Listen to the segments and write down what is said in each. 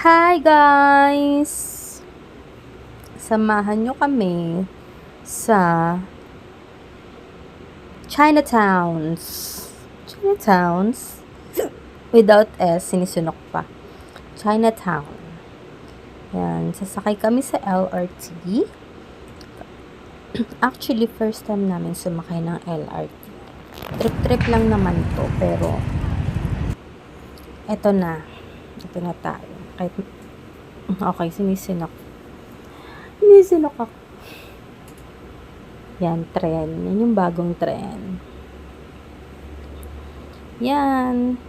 Hi guys! Samahan nyo kami sa Chinatowns. Chinatowns? Without S, sinisunok pa. Chinatown. Yan, sasakay kami sa LRT. Actually, first time namin sumakay ng LRT. Trip-trip lang naman to, pero eto na. Ito na tayo. Kahit, okay, sinisinok ako. Yan, tren. Yan yung bagong tren. Yan.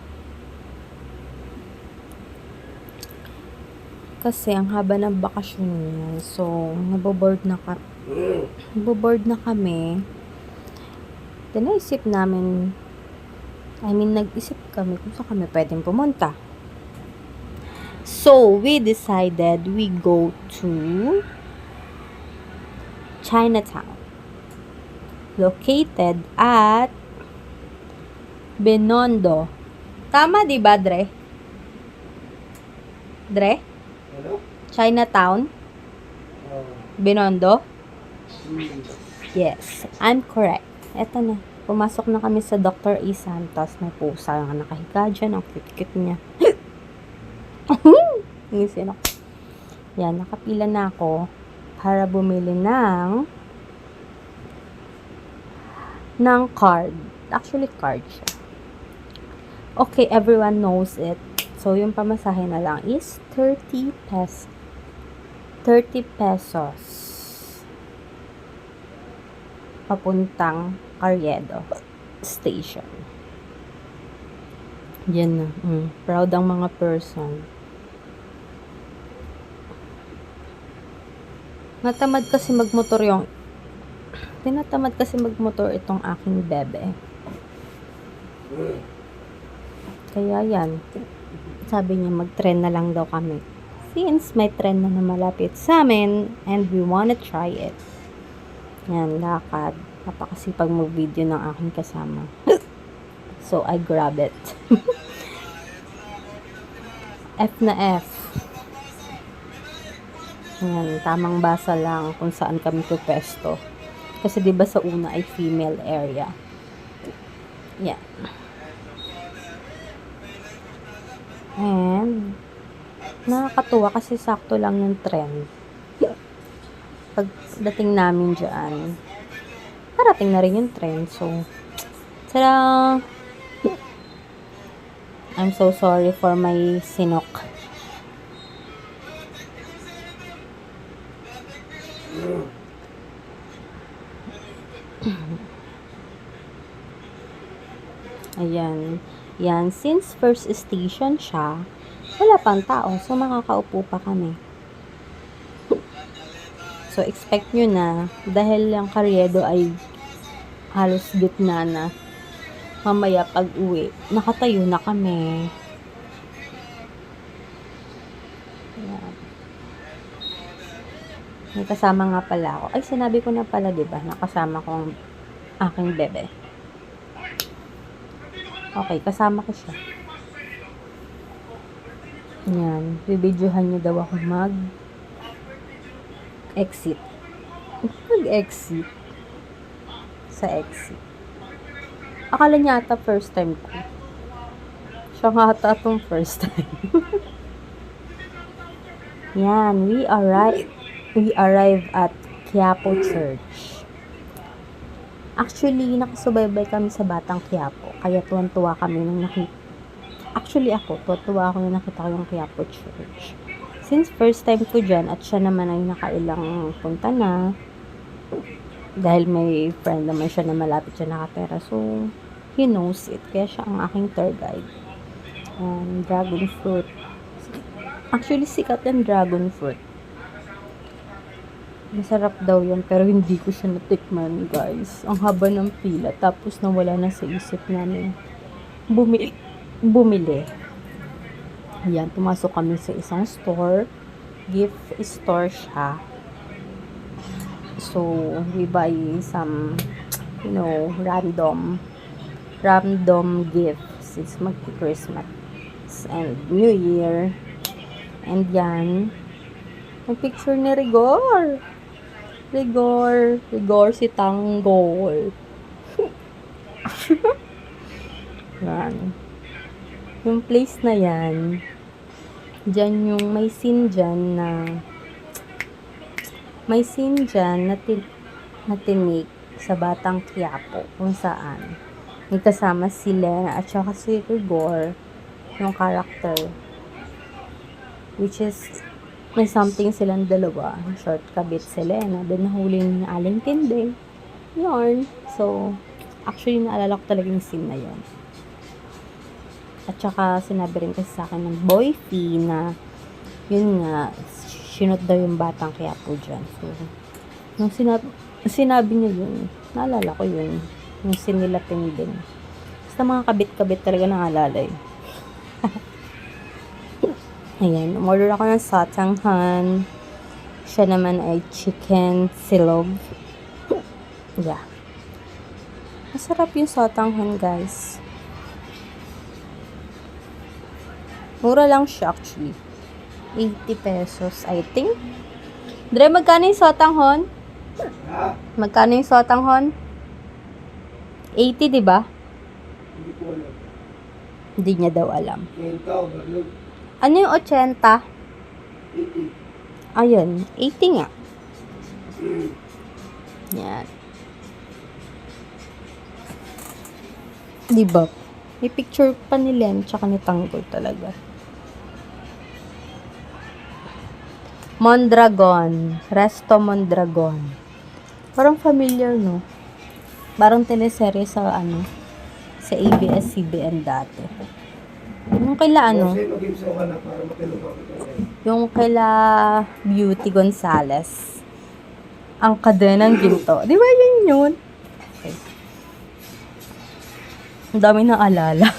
Kasi ang haba ng bakasyon niya. So, naboboard na kami. Then, naisip namin, nag-isip kami kung saan kami pwedeng pumunta. So, we decided we go to Chinatown. Located at Binondo. Tama, di ba, Dre? Dre? Hello? Chinatown? Binondo? Yes, I'm correct. Eto na. Pumasok na kami sa Dr. E. Santos. May pusa yung nakahiga dyan. Ang cute-cute niya. Ngisin ako. Yan, nakapila na ako para bumili ng card. Actually, card siya. Okay, everyone knows it. So, yung pamasahe na lang is 30 pesos. Papuntang Carriedo Station. Yan na. Proud ang mga person. Tinatamad kasi magmotor itong aking bebe. Kaya yan. Sabi niya mag-tren na lang daw kami. Since may tren na malapit sa amin and we wanna try it. Yan, lakad. Napakasipag mag-video ng aking kasama. So, I grab it. F na F. Yan, tamang basa lang kung saan kami pupesto. Kasi 'di ba sa una ay female area. Yan. And nakakatuwa kasi sakto lang yung tren. Pagdating namin dyan, parating na rin yung tren. So, tada! I'm so sorry for my sinok. Ayan. Yan. Since first station siya, wala pang tao. So, makakaupo pa kami. So, expect nyo na, dahil ang Carriedo ay halos gitna na, mamaya pag uwi, nakatayo na kami. Ayan. May kasama nga pala ako. Ay, sinabi ko na pala, diba? Nakasama ko ang aking bebe. Okay, kasama ko siya. Yan. Bibidyohan niyo daw ako mag-exit. Mag-exit. Sa exit. Akala niya ata first time ko. Siya nga ata itong first time. Yan. We arrive at Quiapo Church. Actually, nakasubaybay kami sa Batang Quiapo. Kaya tuwan-tuwa kami nung nakita. Actually, tuwa ako nung nakita ko yung Quiapo Church. Since first time ko dyan, at siya naman ay nakailang punta na. Dahil may friend naman siya na malapit siya nakatera. So, he knows it. Kaya siya ang aking tour guide. Dragon fruit. Actually, sikat yung dragon fruit. Masarap daw yun, pero hindi ko siya natikman, guys. Ang haba ng pila, tapos nawala na sa isip namin bumili. Ayan, pumasok kami sa isang store. Gift store siya. So, we buy some, random gifts. It's mag-Christmas and New Year. And yan. Ang picture ni Rigor. Rigor si Tanggol. Yan. Yung place na yan, dyan yung may scene dyan na tinik sa Batang Quiapo, kung saan may kasama si Lena at saka si Rigor, yung character, which is may something silang dalawa. Short kabit si Lena, then nahuli ni Aling Tinding. Yarn. So, actually naalala ko talaga yung scene na yun. At saka sinabi rin kasi sa akin ng Boy Fee na yun nga, sinot daw yung Batang Quiapo dyan. So, nung sinabi niya yun, naalala ko yun. Yung scene nila Tinding. Basta mga kabit-kabit talaga naalala eh. Ayan, umorder ako ng satanghan. Siya naman ay chicken silog. Yeah. Masarap yung satanghan, guys. Mura lang siya actually. 80 pesos, I think. Dre, magkano yung satanghon? Magkano yung satanghon? 80, diba? Hindi ko alam. Hindi niya daw alam. Ano yung 80? 80. Ayun, 80 nga. Yan. Diba? May picture pa ni Len tsaka ni Tanggol talaga. Mondragon. Resto Mondragon. Parang familiar, no? Parang teleserye sa sa ABS-CBN dati. Yung kaila yung kaila Beauty Gonzales. Ang Kadenang Ginto. Di ba yun? Okay. Ang dami nang alala.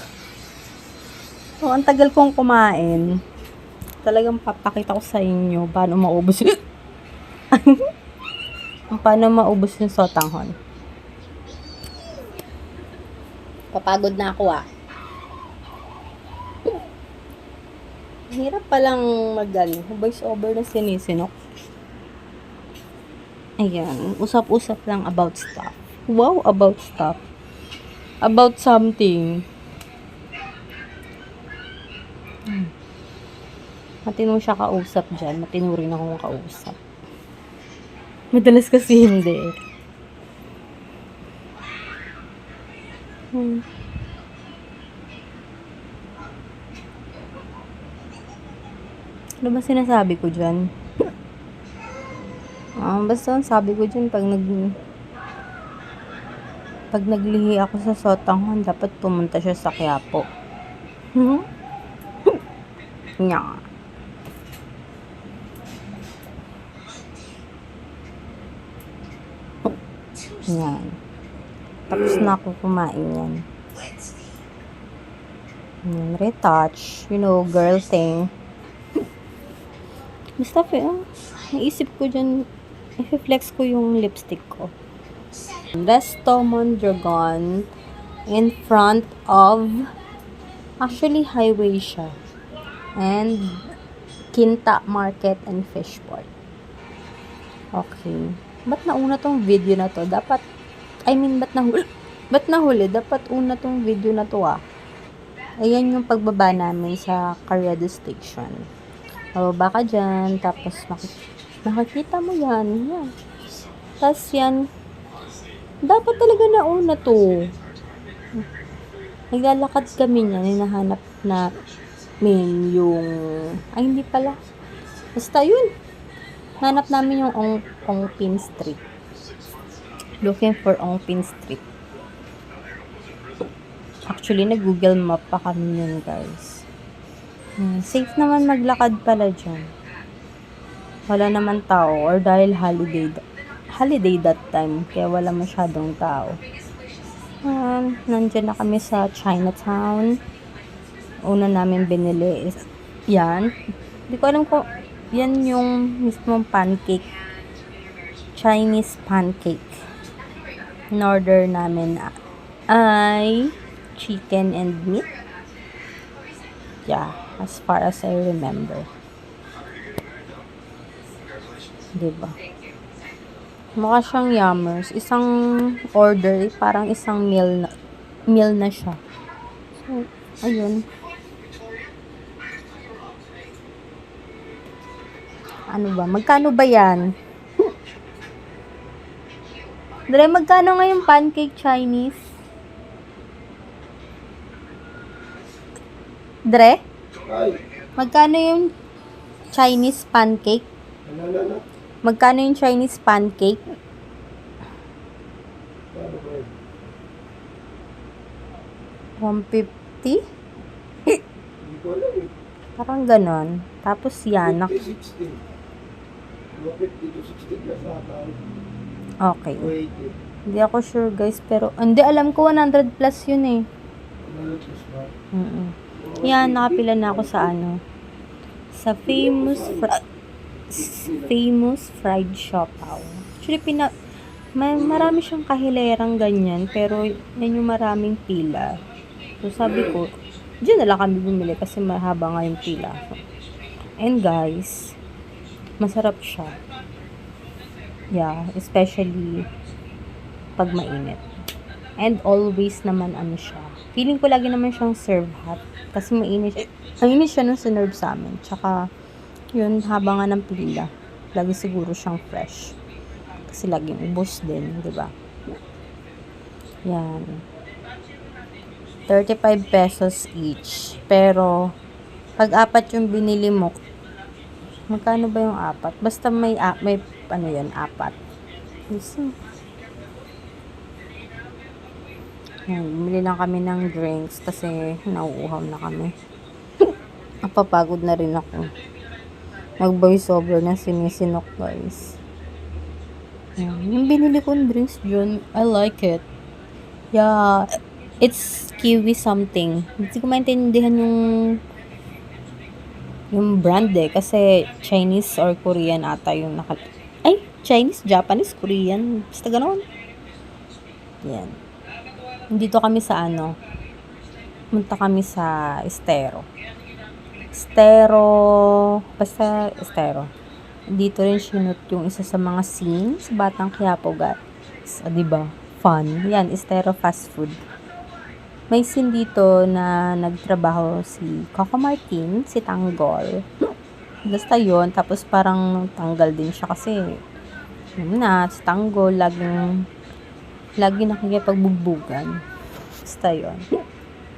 So, ang tagal kong kumain. Talagang papakita ko sa inyo paano maubos yung paano maubos yung sotanghon. Papagod na ako Hirap palang voice over na sinisinok. Ayan, usap-usap lang about stuff. Wow, about stuff. About something. Matino siya kausap dyan. Matino rin akong kausap. Madalas kasi hindi. Ano ba sinasabi ko dyan? Basta ang sabi ko dyan, pag naglihi ako sa sotanghon, dapat pumunta siya sa Quiapo. Nya. Yan. Tapos na ako kumain yan. Yan, retouch. You know, girl thing. Basta naisip ko dyan, i-flex ko yung lipstick ko. Resto Mondragon in front of, actually highway siya. And Quinta Market and Fishport. Okay. Ba't nauna tong video na to? Ba't nahuli? Dapat una tong video na to Ayan yung pagbaba namin sa Carriedo Station. Bababa ka dyan, tapos makikita mo yan. Yan. Tapos yan, dapat talaga nauna to. Naglalakad kami niyan, hinahanap namin yung, hindi pala. Basta yun. Hanap namin yung Ongpin Street. Looking for Ongpin Street. Actually, nag-Google Map pa kami yun, guys. Safe naman maglakad pala dyan. Wala naman tao. Or dahil holiday that time. Kaya wala masyadong tao. Nandyan na kami sa Chinatown. Una namin binili is yan. Hindi ko alam kung yan yung mismong pancake. Chinese pancake. In order namin ay chicken and meat. Yeah, as far as I remember. Diba? Mukha siyang yummers. Isang order, parang isang meal na siya. So, ayun. Ano ba? Magkano ba yan? Dre, magkano nga yung pancake Chinese? Dre? Ay, Magkano yung Chinese pancake? ano? Magkano yung Chinese pancake? Paano ba yun? 150? Hindi ko alam eh. Parang ganon. Tapos yan. 50, 60. 50 to 60 plus ata. Okay. 80. Hindi ako sure guys. Pero, hindi alam ko 100 plus yun eh. Ano plus ba? Yan, nakapila na ako sa ano. Sa famous fried siopaw. Actually, marami siyang kahilerang ganyan. Pero, yan yung maraming pila. So, sabi ko, diyan na lang kami bumili kasi mahaba nga yung pila. And guys, masarap siya. Yeah, especially pag mainit. And always naman ano siya. Feeling ko lagi naman siyang serve hot. Kasi mainit. Mainit siya nung sinerve sa amin. Tsaka, yun, haba nga ng pila. Lagi siguro siyang fresh. Kasi laging ubos din, di ba? Yan. 35 pesos each. Pero, pag apat yung binili mo, magkano ba yung apat? Basta may ano yan, apat. Bumili lang kami ng drinks kasi nauuhaw na kami. Napapagod na rin ako. Nag-voice over na sinisinok guys. Yung binili kong drinks dyan, I like it. Yeah, it's kiwi something. Hindi ko maintindihan yung brand eh. Kasi Chinese or Korean ata yung Chinese, Japanese, Korean. Basta ganoon. Yan. Dito kami sa ano. Punta kami sa Estero. Basta Estero. Dito rin sinut yung isa sa mga scenes sa Batang Quiapo guys. Diba? Fun. Yan, Estero fast food. May scene dito na nagtrabaho si Coco Martin, si Tanggol. Basta yun. Tapos parang tanggal din siya kasi yun na, si Tanggol lagi nakikipagbugbugan. Basta yun.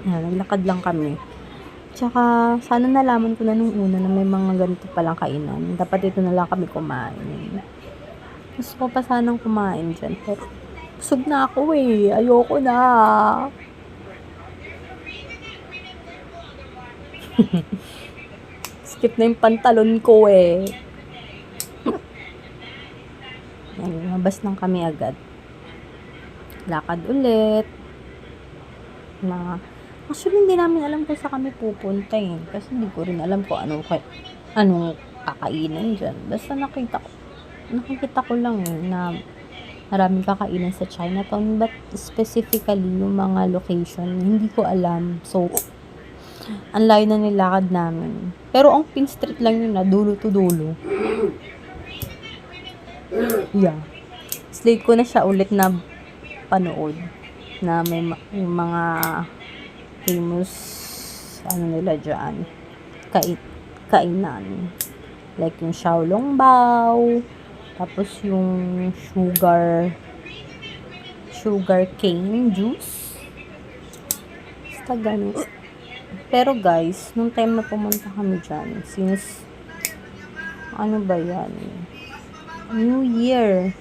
Yan, naglakad lang kami. Tsaka, sana nalaman ko na nung una na may mga ganito palang kainan. Dapat ito na lang kami kumain. Gusto ko pa sanang kumain dyan. Pero, busog na ako eh. Ayoko na. Skip na yung pantalon ko eh. Yan, mabas lang kami agad. Lakad ulit. Actually, hindi namin alam kung saan kami pupunta eh. Kasi hindi ko rin alam kung anong kakainan dyan. Basta nakikita ko lang na maraming kakainan sa Chinatown. But specifically, yung mga location, hindi ko alam. So, ang layo na nilakad namin. Pero ang Pin Street lang yun na, dulo to dulo. Yeah. Slate ko na siya ulit na panood na may yung mga famous nila dyan kainan like yung Xiaolong Bao, tapos yung sugar cane juice, basta ganun. Pero guys, nung time na pumunta kami dyan, since ano ba yan, New Year,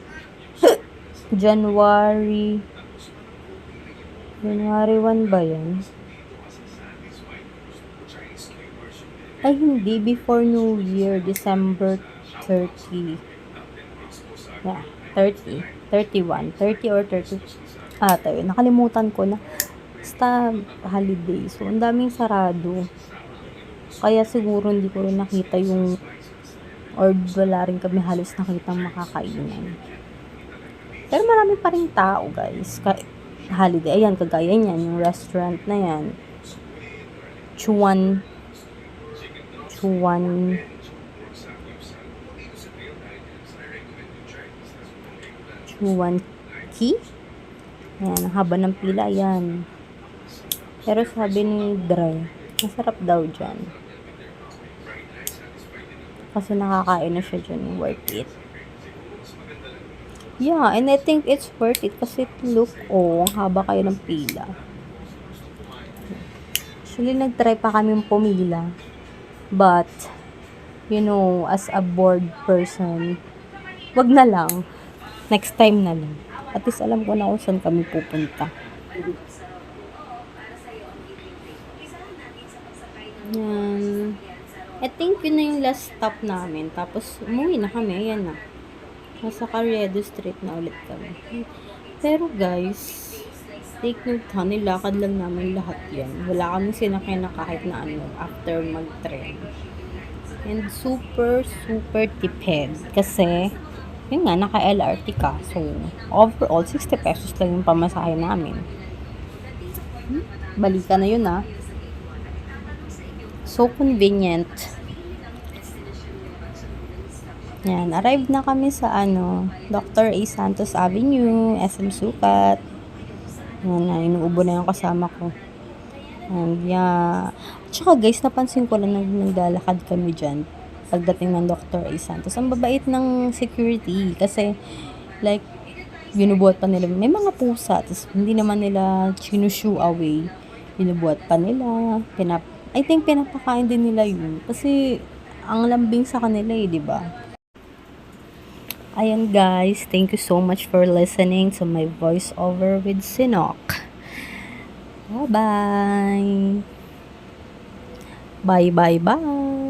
January 1 ba yan? Ay, hindi. Before New Year, December 30. Yeah, 30. 31. 30 or 30. Tayo. Nakalimutan ko na. Basta holiday. So, ang daming sarado. Kaya siguro hindi ko rin nakita yung or wala rin kami halos nakitang makakainan. Pero marami pa rin tao, guys. Holiday. Ayan, kagaya niyan. Yung restaurant na yan. Chuan 1 key. Ayan, ang haba ng pila, yan. Pero sabi ni Dre, masarap daw dyan. Kasi nakakain na siya dyan, worth it. Yeah, and I think it's worth it kasi look, ang haba kayo ng pila. Actually, nag-try pa kami pumila. But, as a bored person, wag na lang. Next time na lang. At least alam ko na kung saan kami pupunta. Yan. I think yun na yung last stop namin. Tapos, umuwi na kami. Ayan na. Nasa Carriedo Street na ulit kami. Pero guys, take note ha, nilakad lang namin lahat yan. Wala kaming sinakyan na kahit na after mag-tren. And super, super tipid. Kasi, yun nga, naka-LRT ka. So, overall, 60 pesos lang yung pamasahe namin. Balikan na yun So convenient. Yan, arrived na kami sa Dr. A. Santos Avenue, SM Sukat. Yan na, inuubo na yung kasama ko. And yeah. Tsaka guys, napansin ko lang naglalakad kami dyan. Pagdating ng Dr. A. Santos. Ang babait ng security. Kasi, like, binubuhat pa nila. May mga pusa. Tapos, hindi naman nila chinushu away. Binubuhat pa nila. I think pinapakain din nila yun. Kasi, ang lambing sa kanila diba? Ayan guys, thank you so much for listening to my voiceover with Sinok. Bye-bye! Bye-bye-bye!